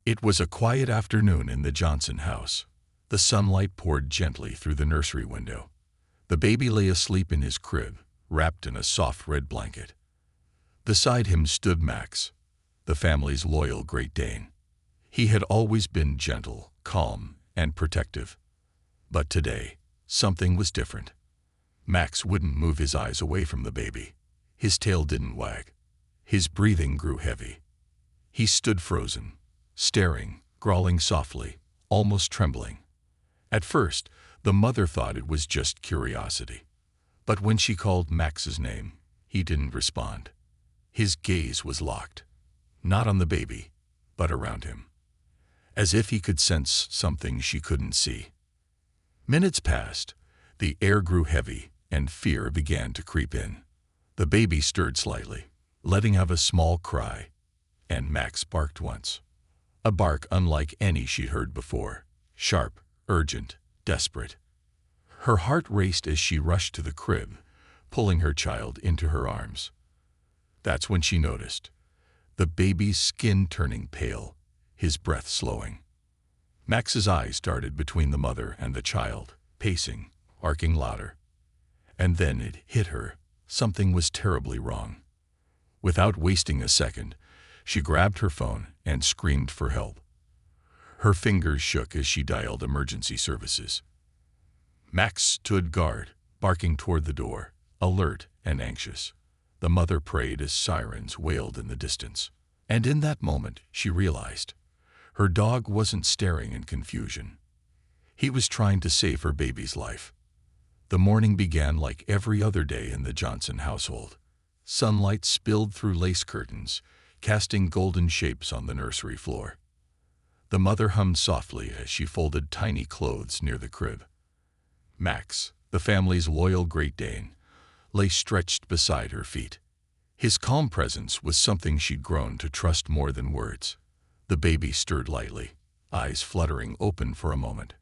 It was a quiet afternoon in the Johnson house. The sunlight poured gently through the nursery window. The baby lay asleep in his crib, wrapped in a soft red blanket. Beside him stood Max, the family's loyal Great Dane. He had always been gentle, calm, and protective. But today, something was different. Max wouldn't move his eyes away from the baby. His tail didn't wag. His breathing grew heavy. He stood frozen, staring, growling softly, almost trembling. At first, the mother thought it was just curiosity. But when she called Max's name, he didn't respond. His gaze was locked, not on the baby, but around him, as if he could sense something she couldn't see. Minutes passed, the air grew heavy, and fear began to creep in. The baby stirred slightly, letting out a small cry, and Max barked once. A bark unlike any she'd heard before, sharp, urgent, desperate. Her heart raced as she rushed to the crib, pulling her child into her arms. That's when she noticed the baby's skin turning pale, his breath slowing. Max's eyes darted between the mother and the child, pacing, arcing louder. And then it hit her. Something was terribly wrong. Without wasting a second, she grabbed her phone and screamed for help. Her fingers shook as she dialed emergency services. Max stood guard, barking toward the door, alert and anxious. The mother prayed as sirens wailed in the distance. And in that moment, she realized her dog wasn't staring in confusion. He was trying to save her baby's life. The morning began like every other day in the Johnson household. Sunlight spilled through lace curtains, casting golden shapes on the nursery floor. The mother hummed softly as she folded tiny clothes near the crib. Max, the family's loyal Great Dane, lay stretched beside her feet. His calm presence was something she'd grown to trust more than words. The baby stirred lightly, eyes fluttering open for a moment.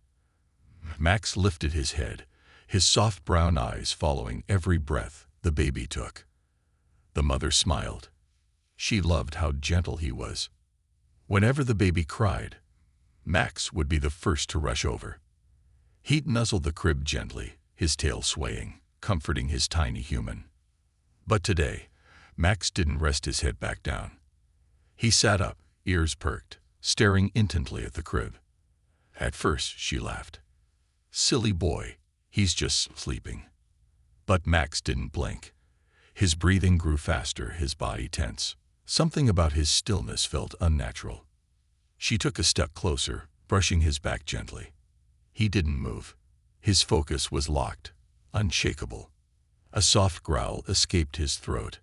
Max lifted his head, his soft brown eyes following every breath the baby took. The mother smiled. She loved how gentle he was. Whenever the baby cried, Max would be the first to rush over. He'd nuzzle the crib gently, his tail swaying, comforting his tiny human. But today, Max didn't rest his head back down. He sat up, ears perked, staring intently at the crib. At first, she laughed. "Silly boy, he's just sleeping." But Max didn't blink. His breathing grew faster, his body tense. Something about his stillness felt unnatural. She took a step closer, brushing his back gently. He didn't move. His focus was locked, unshakable. A soft growl escaped his throat.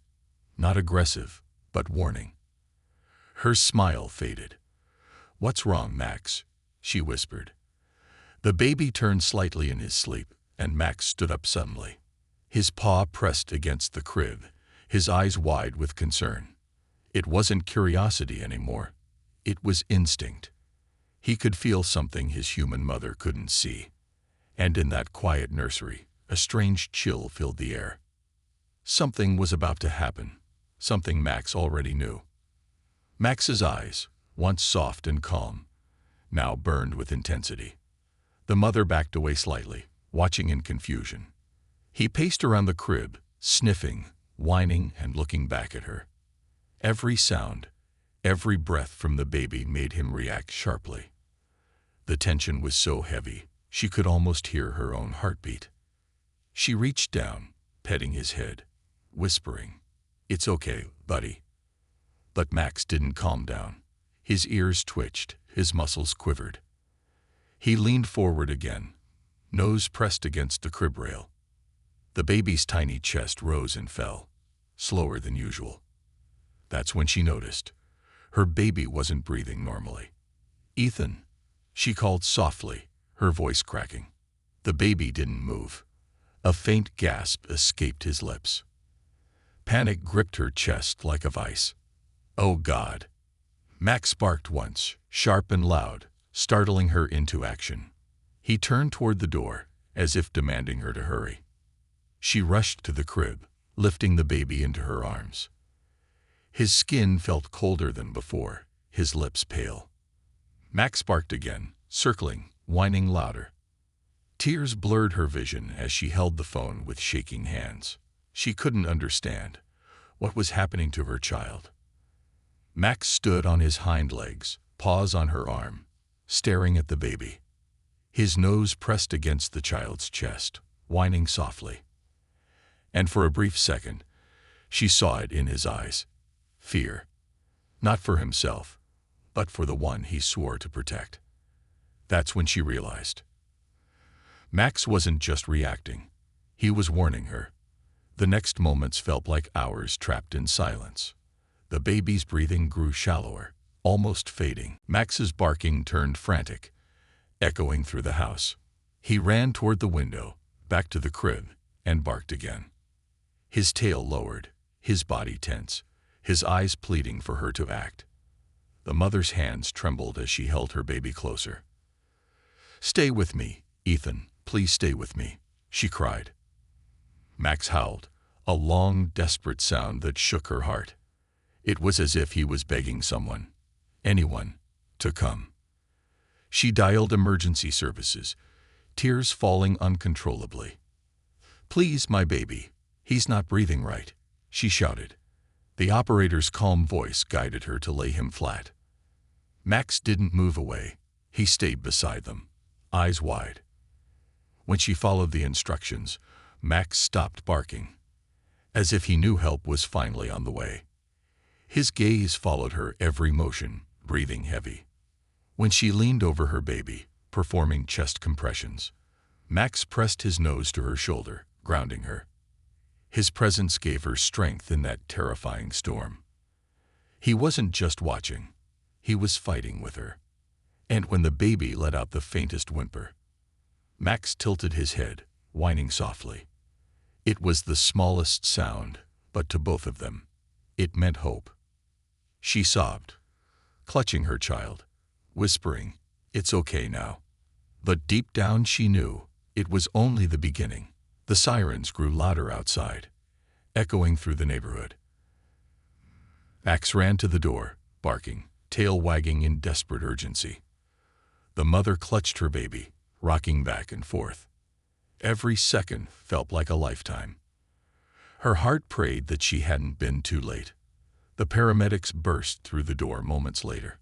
Not aggressive, but warning. Her smile faded. "What's wrong, Max?" she whispered. The baby turned slightly in his sleep, and Max stood up suddenly. His paw pressed against the crib, his eyes wide with concern. It wasn't curiosity anymore. It was instinct. He could feel something his human mother couldn't see. And in that quiet nursery, a strange chill filled the air. Something was about to happen, something Max already knew. Max's eyes, once soft and calm, now burned with intensity. The mother backed away slightly, watching in confusion. He paced around the crib, sniffing, whining, and looking back at her. Every sound, every breath from the baby made him react sharply. The tension was so heavy, she could almost hear her own heartbeat. She reached down, petting his head, whispering, "It's okay, buddy." But Max didn't calm down. His ears twitched, his muscles quivered. He leaned forward again, nose pressed against the crib rail. The baby's tiny chest rose and fell, slower than usual. That's when she noticed. Her baby wasn't breathing normally. "Ethan," she called softly, her voice cracking. The baby didn't move. A faint gasp escaped his lips. Panic gripped her chest like a vice. "Oh God!" Max barked once, sharp and loud, startling her into action. He turned toward the door, as if demanding her to hurry. She rushed to the crib, lifting the baby into her arms. His skin felt colder than before, his lips pale. Max barked again, circling, whining louder. Tears blurred her vision as she held the phone with shaking hands. She couldn't understand what was happening to her child. Max stood on his hind legs, paws on her arm, staring at the baby. His nose pressed against the child's chest, whining softly. And for a brief second, she saw it in his eyes. Fear. Not for himself, but for the one he swore to protect. That's when she realized. Max wasn't just reacting. He was warning her. The next moments felt like hours trapped in silence. The baby's breathing grew shallower, almost fading. Max's barking turned frantic, echoing through the house. He ran toward the window, back to the crib, and barked again. His tail lowered, his body tense, his eyes pleading for her to act. The mother's hands trembled as she held her baby closer. "Stay with me, Ethan, please stay with me," she cried. Max howled, a long, desperate sound that shook her heart. It was as if he was begging someone, anyone, to come. She dialed emergency services, tears falling uncontrollably. "Please, my baby, he's not breathing right," she shouted. The operator's calm voice guided her to lay him flat. Max didn't move away. He stayed beside them, eyes wide. When she followed the instructions, Max stopped barking, as if he knew help was finally on the way. His gaze followed her every motion, breathing heavy. When she leaned over her baby, performing chest compressions, Max pressed his nose to her shoulder, grounding her. His presence gave her strength in that terrifying storm. He wasn't just watching, he was fighting with her. And when the baby let out the faintest whimper, Max tilted his head, whining softly. It was the smallest sound, but to both of them, it meant hope. She sobbed, clutching her child, whispering, "It's okay now." But deep down she knew it was only the beginning. The sirens grew louder outside, echoing through the neighborhood. Max ran to the door, barking, tail wagging in desperate urgency. The mother clutched her baby, rocking back and forth. Every second felt like a lifetime. Her heart prayed that she hadn't been too late. The paramedics burst through the door moments later.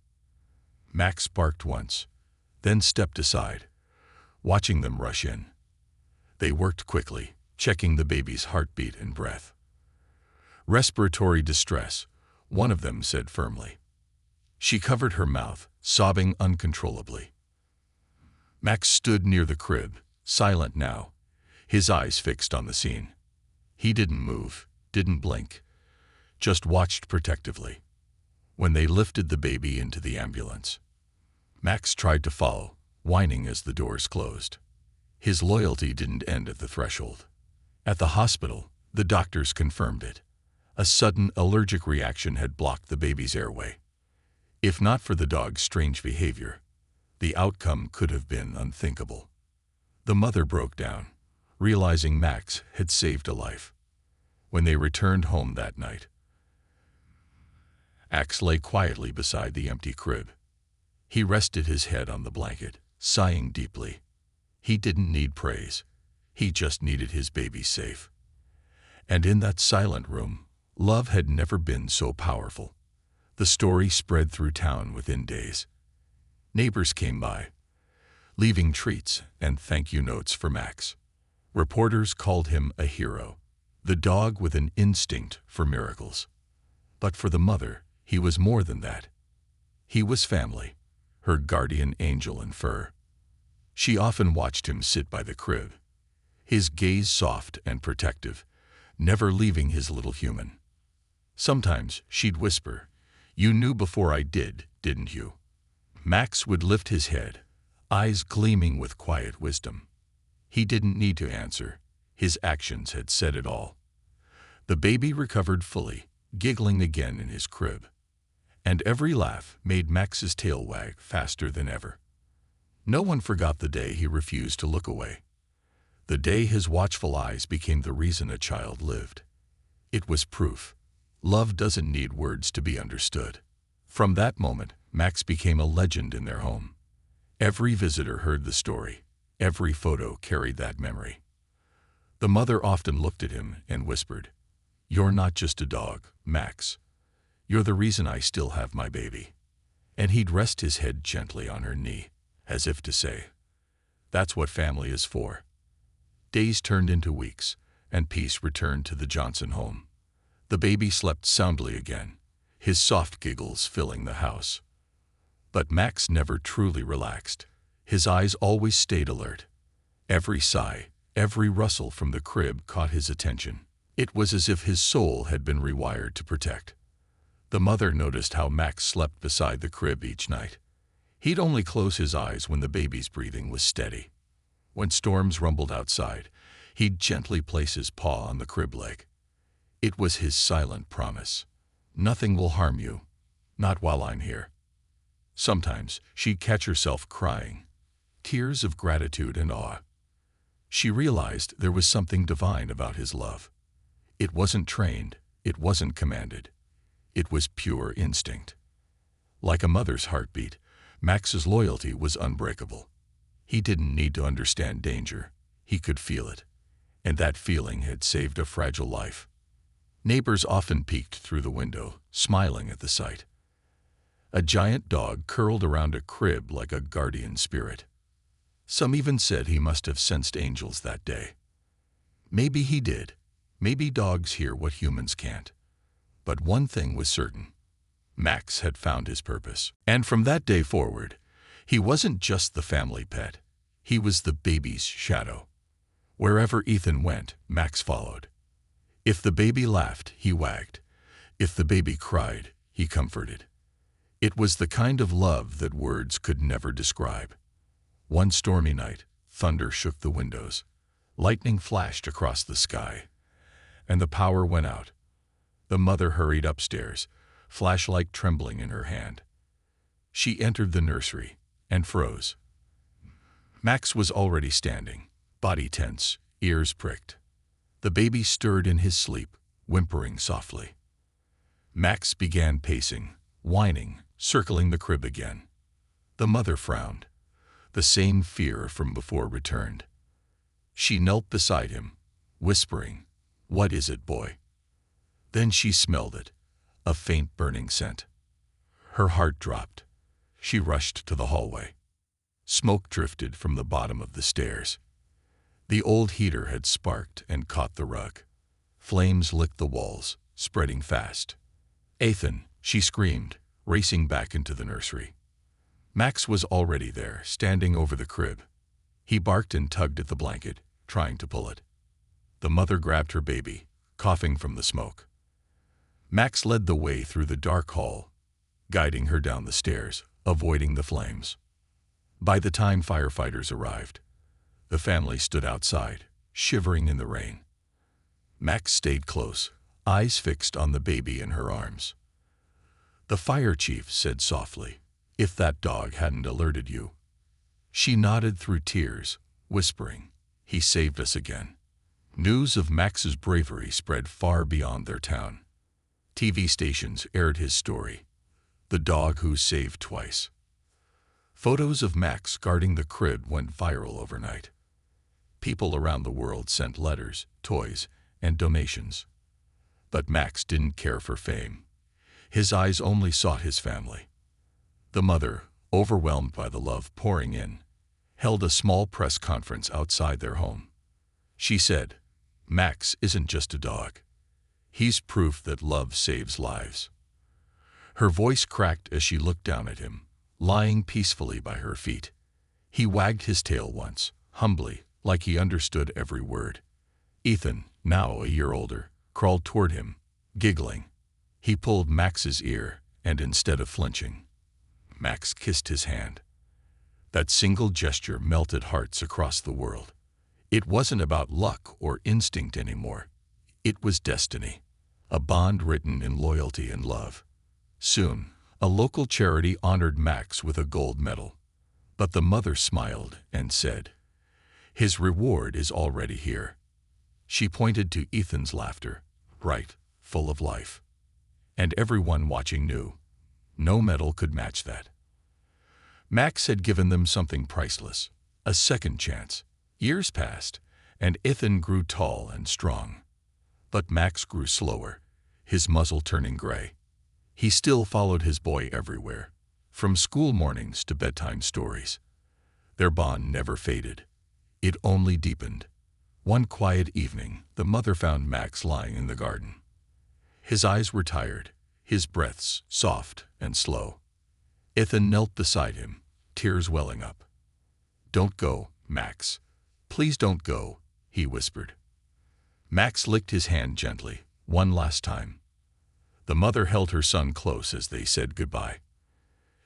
Max barked once, then stepped aside, watching them rush in. They worked quickly, checking the baby's heartbeat and breath. "Respiratory distress," one of them said firmly. She covered her mouth, sobbing uncontrollably. Max stood near the crib, silent now, his eyes fixed on the scene. He didn't move, didn't blink, just watched protectively. When they lifted the baby into the ambulance, Max tried to follow, whining as the doors closed. His loyalty didn't end at the threshold. At the hospital, the doctors confirmed it. A sudden allergic reaction had blocked the baby's airway. If not for the dog's strange behavior, the outcome could have been unthinkable. The mother broke down, realizing Max had saved a life. When they returned home that night, Max lay quietly beside the empty crib. He rested his head on the blanket, sighing deeply. He didn't need praise. He just needed his baby safe. And in that silent room, love had never been so powerful. The story spread through town within days. Neighbors came by, leaving treats and thank-you notes for Max. Reporters called him a hero, the dog with an instinct for miracles. But for the mother, he was more than that. He was family, her guardian angel in fur. She often watched him sit by the crib, his gaze soft and protective, never leaving his little human. Sometimes she'd whisper, "You knew before I did, didn't you?" Max would lift his head, eyes gleaming with quiet wisdom. He didn't need to answer. His actions had said it all. The baby recovered fully, giggling again in his crib. And every laugh made Max's tail wag faster than ever. No one forgot the day he refused to look away. The day his watchful eyes became the reason a child lived. It was proof. Love doesn't need words to be understood. From that moment, Max became a legend in their home. Every visitor heard the story. Every photo carried that memory. The mother often looked at him and whispered, "You're not just a dog, Max. You're the reason I still have my baby." And he'd rest his head gently on her knee, as if to say, "That's what family is for." Days turned into weeks, and peace returned to the Johnson home. The baby slept soundly again, his soft giggles filling the house. But Max never truly relaxed. His eyes always stayed alert. Every sigh, every rustle from the crib caught his attention. It was as if his soul had been rewired to protect. The mother noticed how Max slept beside the crib each night. He'd only close his eyes when the baby's breathing was steady. When storms rumbled outside, he'd gently place his paw on the crib leg. It was his silent promise. "Nothing will harm you, not while I'm here." Sometimes she'd catch herself crying, tears of gratitude and awe. She realized there was something divine about his love. It wasn't trained, it wasn't commanded. It was pure instinct. Like a mother's heartbeat, Max's loyalty was unbreakable. He didn't need to understand danger. He could feel it. And that feeling had saved a fragile life. Neighbors often peeked through the window, smiling at the sight. A giant dog curled around a crib like a guardian spirit. Some even said he must have sensed angels that day. Maybe he did. Maybe dogs hear what humans can't. But one thing was certain. Max had found his purpose. And from that day forward, he wasn't just the family pet. He was the baby's shadow. Wherever Ethan went, Max followed. If the baby laughed, he wagged. If the baby cried, he comforted. It was the kind of love that words could never describe. One stormy night, thunder shook the windows. Lightning flashed across the sky, and the power went out. The mother hurried upstairs, flashlight trembling in her hand. She entered the nursery and froze. Max was already standing, body tense, ears pricked. The baby stirred in his sleep, whimpering softly. Max began pacing, whining, circling the crib again. The mother frowned. The same fear from before returned. She knelt beside him, whispering, "What is it, boy?" Then she smelled it, a faint burning scent. Her heart dropped. She rushed to the hallway. Smoke drifted from the bottom of the stairs. The old heater had sparked and caught the rug. Flames licked the walls, spreading fast. "Ethan," she screamed, racing back into the nursery. Max was already there, standing over the crib. He barked and tugged at the blanket, trying to pull it. The mother grabbed her baby, coughing from the smoke. Max led the way through the dark hall, guiding her down the stairs, avoiding the flames. By the time firefighters arrived, the family stood outside, shivering in the rain. Max stayed close, eyes fixed on the baby in her arms. The fire chief said softly, "If that dog hadn't alerted you." She nodded through tears, whispering, "He saved us again." News of Max's bravery spread far beyond their town. TV stations aired his story, the dog who saved twice. Photos of Max guarding the crib went viral overnight. People around the world sent letters, toys, and donations. But Max didn't care for fame. His eyes only sought his family. The mother, overwhelmed by the love pouring in, held a small press conference outside their home. She said, "Max isn't just a dog. He's proof that love saves lives." Her voice cracked as she looked down at him, lying peacefully by her feet. He wagged his tail once, humbly, like he understood every word. Ethan, now a year older, crawled toward him, giggling. He pulled Max's ear, and instead of flinching, Max kissed his hand. That single gesture melted hearts across the world. It wasn't about luck or instinct anymore. It was destiny, a bond written in loyalty and love. Soon, a local charity honored Max with a gold medal. But the mother smiled and said, "His reward is already here." She pointed to Ethan's laughter, bright, full of life. And everyone watching knew, No medal could match that. Max had given them something priceless, a second chance. Years passed, and Ethan grew tall and strong. But Max grew slower, his muzzle turning gray. He still followed his boy everywhere, from school mornings to bedtime stories. Their bond never faded. It only deepened. One quiet evening, the mother found Max lying in the garden. His eyes were tired, his breaths soft and slow. Ethan knelt beside him, tears welling up. "Don't go, Max. Please don't go," he whispered. Max licked his hand gently, one last time. The mother held her son close as they said goodbye.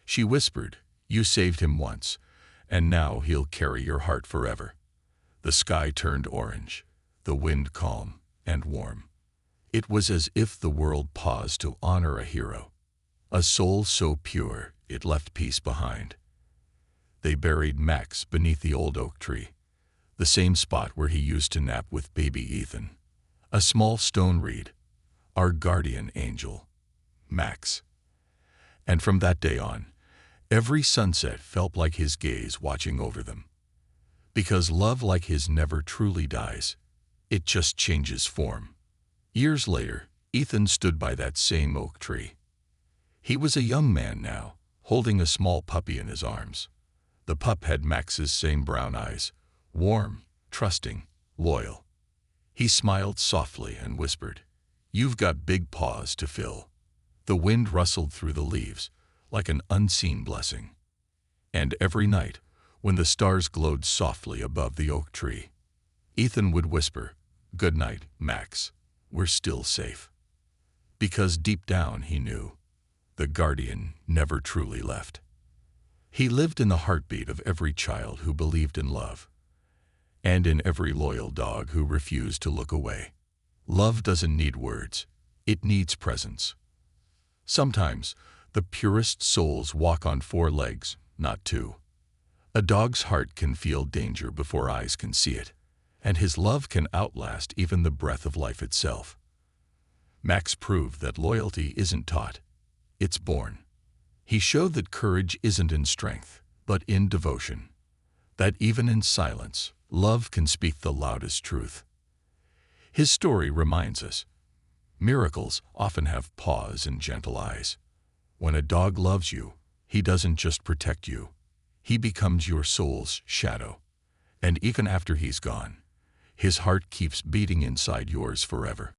She whispered, "You saved him once, and now he'll carry your heart forever." The sky turned orange, the wind calm and warm. It was as if the world paused to honor a hero, a soul so pure it left peace behind. They buried Max beneath the old oak tree, the same spot where he used to nap with baby Ethan. A small stone reed, "Our guardian angel, Max." And from that day on, every sunset felt like his gaze watching over them. Because love like his never truly dies. It just changes form. Years later, Ethan stood by that same oak tree. He was a young man now, holding a small puppy in his arms. The pup had Max's same brown eyes, warm, trusting, loyal. He smiled softly and whispered, "You've got big paws to fill." The wind rustled through the leaves, like an unseen blessing. And every night, when the stars glowed softly above the oak tree, Ethan would whisper, "Good night, Max. We're still safe." Because deep down he knew, the guardian never truly left. He lived in the heartbeat of every child who believed in love, and in every loyal dog who refused to look away. Love doesn't need words, it needs presence. Sometimes, the purest souls walk on 4 legs, not 2. A dog's heart can feel danger before eyes can see it, and his love can outlast even the breath of life itself. Max proved that loyalty isn't taught, it's born. He showed that courage isn't in strength, but in devotion. That even in silence, love can speak the loudest truth. His story reminds us, miracles often have paws and gentle eyes. When a dog loves you, he doesn't just protect you, he becomes your soul's shadow. And even after he's gone, his heart keeps beating inside yours forever.